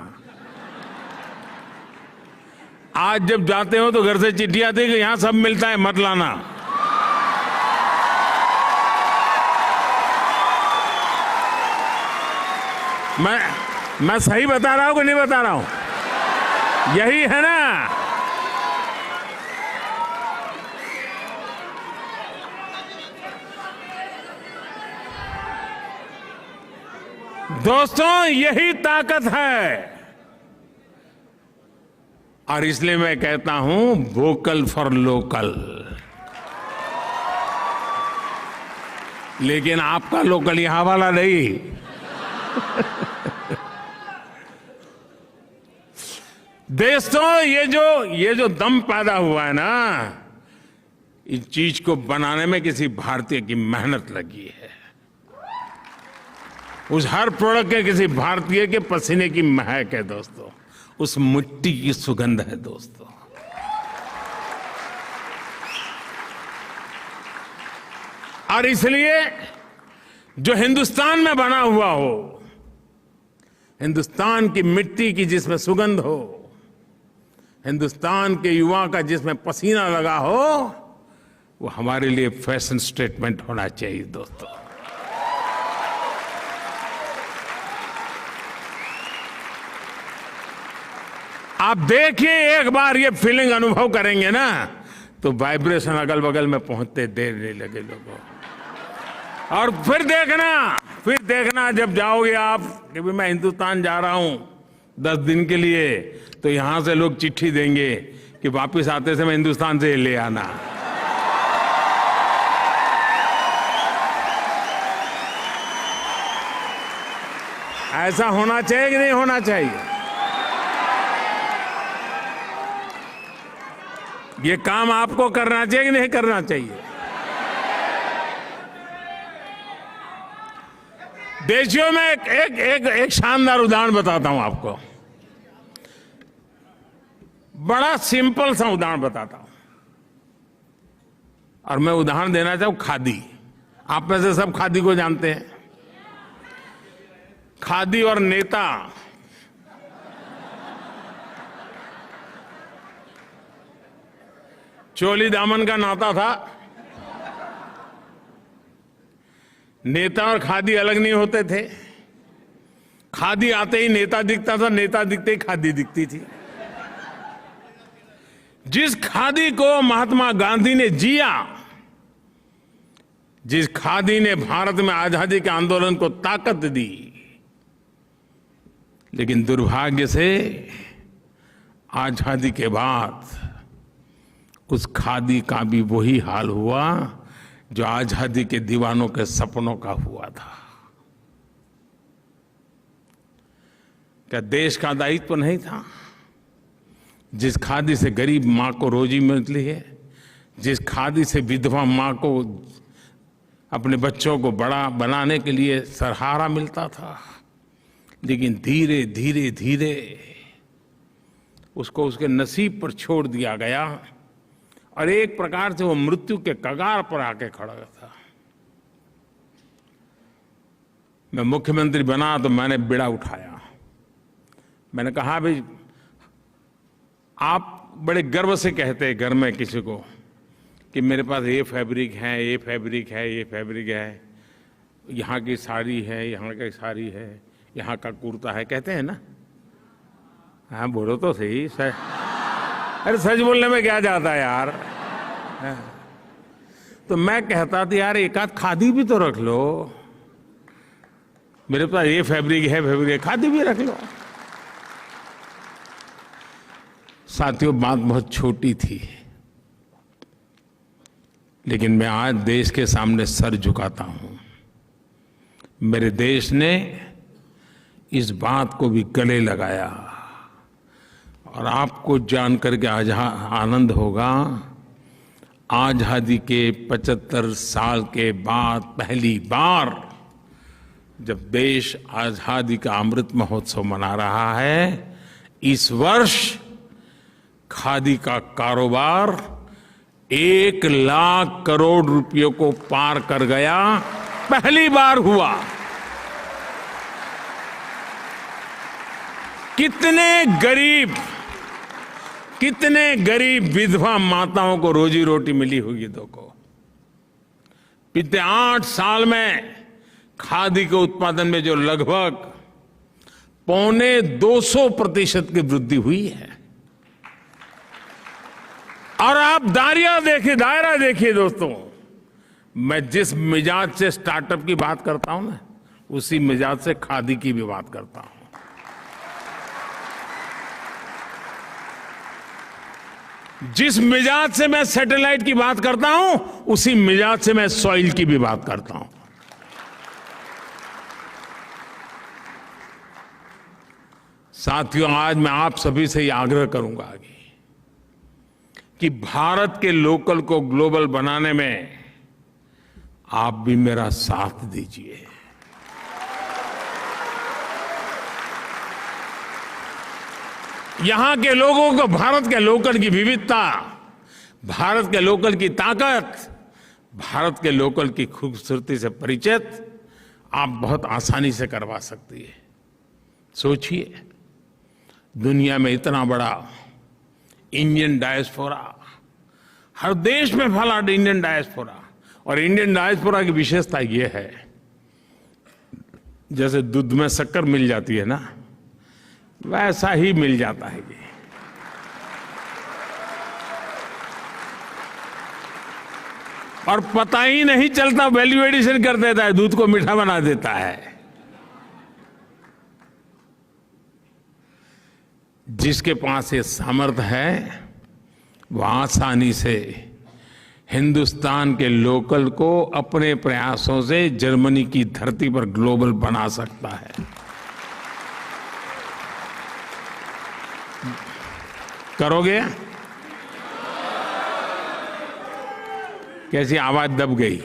आज जब जाते हो तो घर से चिट्ठी आती है कि यहां सब मिलता है, मत लाना। मैं सही बता रहा हूं कि नहीं बता रहा हूं? यही है ना। दोस्तों, यही ताकत है। और इसलिए मैं कहता हूं वोकल फॉर लोकल। लेकिन आपका लोकल यहां वाला नहीं। दोस्तों, ये जो दम पैदा हुआ है ना, इस चीज को बनाने में किसी भारतीय की मेहनत लगी है। उस हर प्रोडक्ट के किसी भारतीय के पसीने की महक है दोस्तों, उस मिट्टी की सुगंध है दोस्तों। और इसलिए जो हिंदुस्तान में बना हुआ हो, हिंदुस्तान की मिट्टी की जिसमें सुगंध हो, हिंदुस्तान के युवा का जिसमें पसीना लगा हो, वो हमारे लिए फैशन स्टेटमेंट होना चाहिए दोस्तों। आप देखिए, एक बार ये फीलिंग अनुभव करेंगे ना, तो वाइब्रेशन अगल बगल में पहुंचते देर नहीं लगे लोगों। और फिर देखना जब जाओगे आप कि मैं हिंदुस्तान जा रहा हूं 10 दिन के लिए, तो यहां से लोग चिट्ठी देंगे कि वापस आते समय हिंदुस्तान से ले आना। ऐसा होना चाहिए कि नहीं होना चाहिए? ये काम आपको करना चाहिए कि नहीं करना चाहिए? देशियों में एक शानदार उदाहरण बताता हूं आपको। बड़ा सिंपल सा उदाहरण बताता हूं, और मैं उदाहरण देना चाहूं खादी। आप में से सब खादी को जानते हैं। खादी और नेता चोली दामन का नाता था। नेता और खादी अलग नहीं होते थे। खादी आते ही नेता दिखता था, नेता दिखते ही खादी दिखती थी। जिस खादी को महात्मा गांधी ने जिया, जिस खादी ने भारत में आजादी के आंदोलन को ताकत दी, लेकिन दुर्भाग्य से आजादी के बाद उस खादी का भी वही हाल हुआ जो आजादी के दीवानों के सपनों का हुआ था। क्या देश का दायित्व नहीं था? जिस खादी से गरीब मां को रोजी मिलती है, जिस खादी से विधवा मां को अपने बच्चों को बड़ा बनाने के लिए सहारा मिलता था, लेकिन धीरे धीरे धीरे उसको उसके नसीब पर छोड़ दिया गया और एक प्रकार से वो मृत्यु के कगार पर आके खड़ा था। मैं मुख्यमंत्री बना तो मैंने बीड़ा उठाया। मैंने कहा, भाई आप बड़े गर्व से कहते हैं घर में किसी को कि मेरे पास ये फैब्रिक है, ये फैब्रिक है, ये फैब्रिक है, यहाँ की साड़ी है, यहाँ की साड़ी है, यहाँ का कुर्ता है, कहते हैं ना? हाँ, बोलो तो सही। अरे सच बोलने में क्या जाता है यार। तो मैं कहता था यार एक आध खादी भी तो रख लो, मेरे पास ये फैब्रिक है, खादी भी रख लो। साथियों, बात बहुत छोटी थी, लेकिन मैं आज देश के सामने सर झुकाता हूं। मेरे देश ने इस बात को भी गले लगाया, और आपको जानकर के आज आनंद होगा, आजादी के 75 साल के बाद पहली बार जब देश आजादी का अमृत महोत्सव मना रहा है, इस वर्ष खादी का कारोबार 1 लाख करोड़ रुपयों को पार कर गया। पहली बार हुआ। कितने गरीब विधवा माताओं को रोजी रोटी मिली होगी। देखो, पिछले 8 साल में खादी के उत्पादन में जो लगभग 250% की वृद्धि हुई है। और आप दायरा देखिए दोस्तों, मैं जिस मिजाज से स्टार्टअप की बात करता हूं ना, उसी मिजाज से खादी की भी बात करता हूं। जिस मिजाज से मैं सैटेलाइट की बात करता हूं, उसी मिजाज से मैं सॉइल की भी बात करता हूं। साथियों, आज मैं आप सभी से ये आग्रह करूंगा कि भारत के लोकल को ग्लोबल बनाने में आप भी मेरा साथ दीजिए। यहां के लोगों को भारत के लोकल की विविधता, भारत के लोकल की ताकत, भारत के लोकल की खूबसूरती से परिचित आप बहुत आसानी से करवा सकती है। सोचिए, दुनिया में इतना बड़ा इंडियन डायस्पोरा, हर देश में फैला इंडियन डायस्पोरा, और इंडियन डायस्पोरा की विशेषता यह है, जैसे दूध में शक्कर मिल जाती है ना, वैसा ही मिल जाता है ये। और पता ही नहीं चलता, वैल्यू एडिशन कर देता है, दूध को मीठा बना देता है। जिसके पास ये सामर्थ्य है, वो आसानी से हिंदुस्तान के लोकल को अपने प्रयासों से जर्मनी की धरती पर ग्लोबल बना सकता है। करोगे? कैसी आवाज दब गई?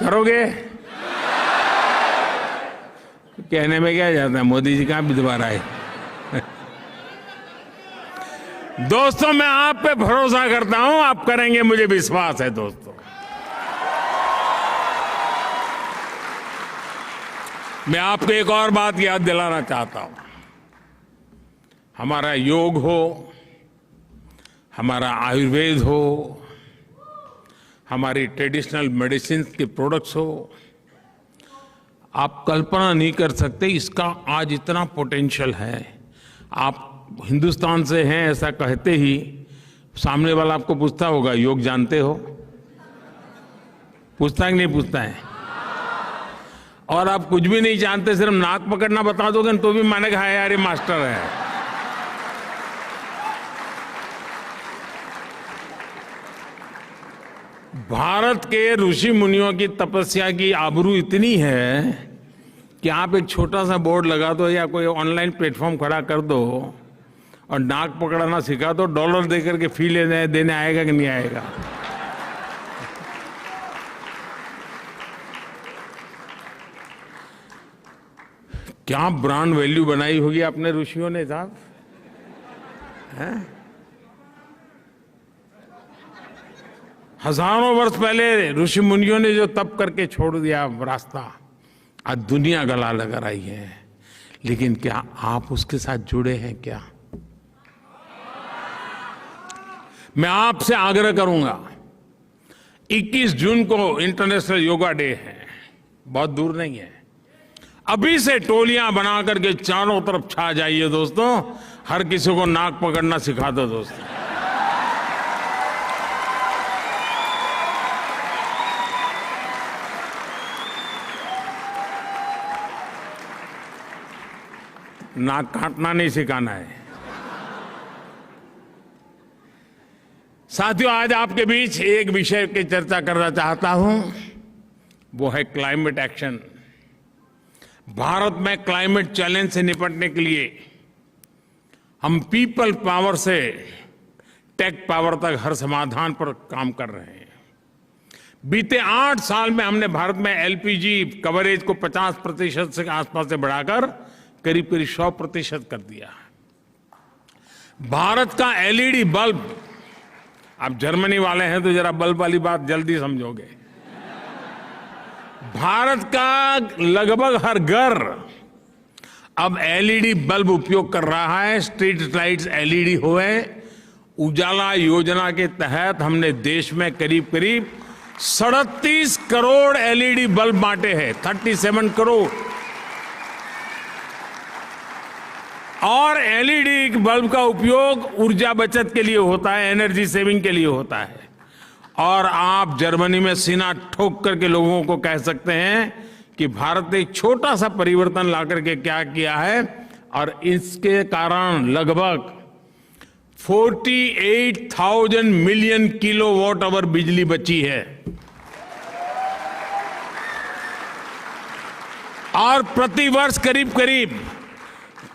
करोगे? कहने में क्या जाता है, मोदी जी कहां भी दोबारा आए। दोस्तों, मैं आप पे भरोसा करता हूं, आप करेंगे, मुझे विश्वास है। दोस्तों, मैं आपको एक और बात याद दिलाना चाहता हूं। हमारा योग हो, हमारा आयुर्वेद हो, हमारी ट्रेडिशनल मेडिसिन के प्रोडक्ट्स हो, आप कल्पना नहीं कर सकते इसका आज इतना पोटेंशियल है। आप हिंदुस्तान से हैं ऐसा कहते ही सामने वाला आपको पूछता होगा, योग जानते हो? पूछता है कि नहीं पूछता है? और आप कुछ भी नहीं जानते, सिर्फ नाक पकड़ना बता दोगे तो भी मानेगा हाँ यार ये मास्टर है। भारत के ऋषि मुनियों की तपस्या की आबरू इतनी है कि आप एक छोटा सा बोर्ड लगा दो या कोई ऑनलाइन प्लेटफॉर्म खड़ा कर दो और नाक पकड़ना सिखा दो, डॉलर देकर के फी देने आएगा कि नहीं आएगा? क्या ब्रांड वैल्यू बनाई होगी अपने ऋषियों ने साहब, हैं? हजारों वर्ष पहले ऋषि मुनियों ने जो तप करके छोड़ दिया रास्ता, आज दुनिया गला लगा रही है। लेकिन क्या आप उसके साथ जुड़े हैं क्या? मैं आपसे आग्रह करूंगा, 21 जून को इंटरनेशनल योगा डे है, बहुत दूर नहीं है। अभी से टोलियां बना करके चारों तरफ छा जाइए दोस्तों, हर किसी को नाक पकड़ना सिखा दो दोस्तों। नाक काटना नहीं सिखाना है। साथियों, आज आपके बीच एक विषय की चर्चा करना चाहता हूं, वो है क्लाइमेट एक्शन। भारत में क्लाइमेट चैलेंज से निपटने के लिए हम पीपल पावर से टेक पावर तक हर समाधान पर काम कर रहे हैं। बीते 8 साल में हमने भारत में एलपीजी कवरेज को 50% से आसपास से बढ़ाकर करीब 100% कर दिया। भारत का एलईडी बल्ब, आप जर्मनी वाले हैं तो जरा बल्ब वाली बात जल्दी समझोगे। भारत का लगभग हर घर अब एलईडी बल्ब उपयोग कर रहा है। स्ट्रीट लाइट्स एलईडी हुए। उजाला योजना के तहत हमने देश में करीब 37 करोड़ एलईडी बल्ब बांटे हैं, 37 करोड़। और एलईडी बल्ब का उपयोग ऊर्जा बचत के लिए होता है, एनर्जी सेविंग के लिए होता है। और आप जर्मनी में सीना ठोक करके लोगों को कह सकते हैं कि भारत ने एक छोटा सा परिवर्तन ला करके क्या किया है, और इसके कारण लगभग 48,000 मिलियन किलोवाट आवर बिजली बची है। और प्रतिवर्ष करीब करीब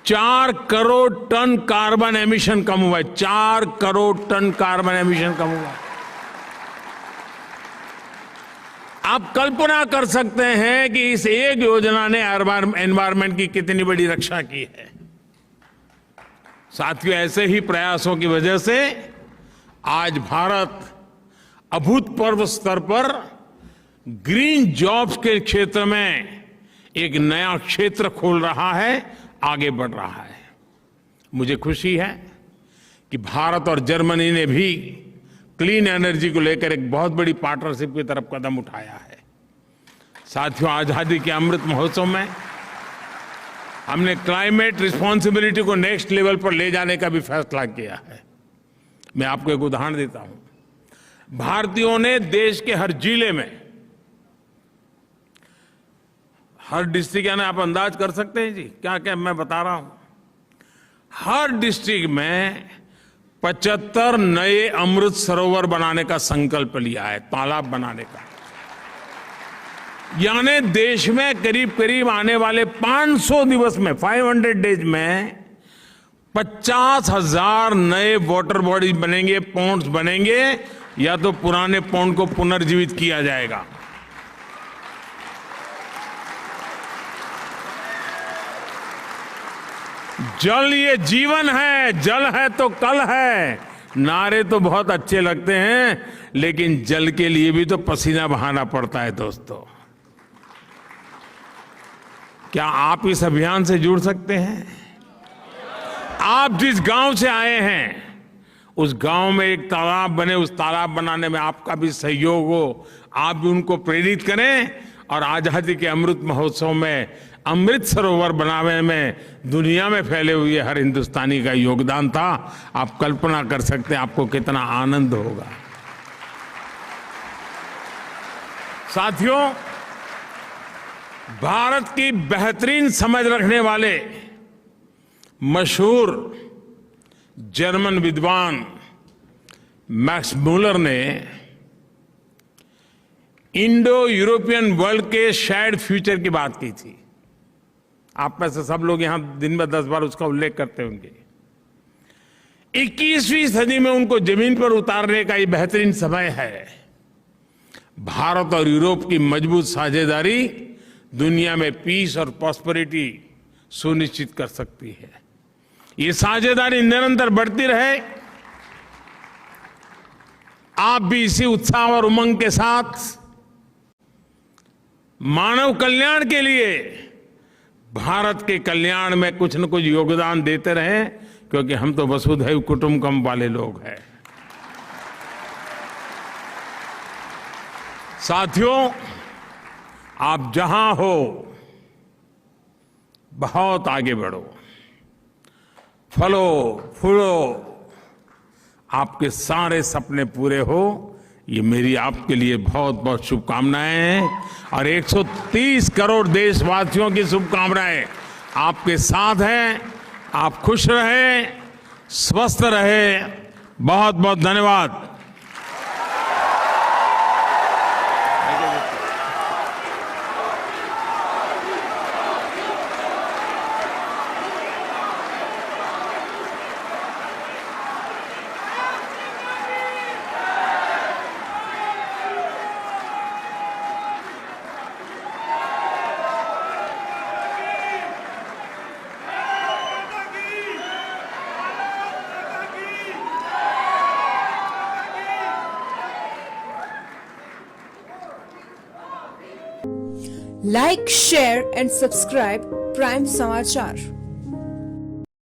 4 करोड़ टन कार्बन एमिशन कम हुआ है, 4 करोड़ टन कार्बन एमिशन कम हुआ है। आप कल्पना कर सकते हैं कि इस एक योजना ने एनवायरमेंट की कितनी बड़ी रक्षा की है। साथियों, ऐसे ही प्रयासों की वजह से आज भारत अभूतपूर्व स्तर पर ग्रीन जॉब्स के क्षेत्र में एक नया क्षेत्र खोल रहा है, आगे बढ़ रहा है। मुझे खुशी है कि भारत और जर्मनी ने भी क्लीन एनर्जी को लेकर एक बहुत बड़ी पार्टनरशिप की तरफ कदम उठाया है। साथियों, आजादी के अमृत महोत्सव में हमने क्लाइमेट रिस्पॉन्सिबिलिटी को नेक्स्ट लेवल पर ले जाने का भी फैसला किया है। मैं आपको एक उदाहरण देता हूं। भारतीयों ने देश के हर जिले में, हर डिस्ट्रिक्ट, यानी आप अंदाज कर सकते हैं जी क्या क्या मैं बता रहा हूं, हर डिस्ट्रिक्ट में 75 नए अमृत सरोवर बनाने का संकल्प लिया है, तालाब बनाने का। यानी देश में करीब करीब आने वाले 500 दिवस में, 500 डेज में 50,000 नए वाटर बॉडीज बनेंगे, पॉन्ड्स बनेंगे, या तो पुराने पॉन्ड को पुनर्जीवित किया जाएगा। जल ये जीवन है, जल है तो कल है। नारे तो बहुत अच्छे लगते हैं, लेकिन जल के लिए भी तो पसीना बहाना पड़ता है। दोस्तों, क्या आप इस अभियान से जुड़ सकते हैं? आप जिस गांव से आए हैं, उस गांव में एक तालाब बने, उस तालाब बनाने में आपका भी सहयोग हो, आप भी उनको प्रेरित करें। और आजादी के अमृत महोत्सव में अमृत सरोवर बनाने में दुनिया में फैले हुए हर हिंदुस्तानी का योगदान था। आप कल्पना कर सकते हैं आपको कितना आनंद होगा। साथियों, भारत की बेहतरीन समझ रखने वाले मशहूर जर्मन विद्वान मैक्स मूलर ने इंडो यूरोपियन वर्ल्ड के शेयर्ड फ्यूचर की बात की थी। आप में से सब लोग यहां दिन में 10 बार उसका उल्लेख करते होंगे। 21वीं सदी में उनको जमीन पर उतारने का ये बेहतरीन समय है। भारत और यूरोप की मजबूत साझेदारी दुनिया में पीस और प्रॉस्पेरिटी सुनिश्चित कर सकती है। ये साझेदारी निरंतर बढ़ती रहे। आप भी इसी उत्साह और उमंग के साथ मानव कल्याण के लिए, भारत के कल्याण में कुछ न कुछ योगदान देते रहें, क्योंकि हम तो वसुधैव कुटुंबकम वाले लोग हैं। साथियों, आप जहां हो बहुत आगे बढ़ो, फलो फूलो, आपके सारे सपने पूरे हो, ये मेरी आपके लिए बहुत बहुत शुभकामनाएं हैं। और 130 करोड़ देशवासियों की शुभकामनाएं आपके साथ हैं। आप खुश रहे, स्वस्थ रहे। बहुत बहुत धन्यवाद। Like, share and subscribe Prime Samachar.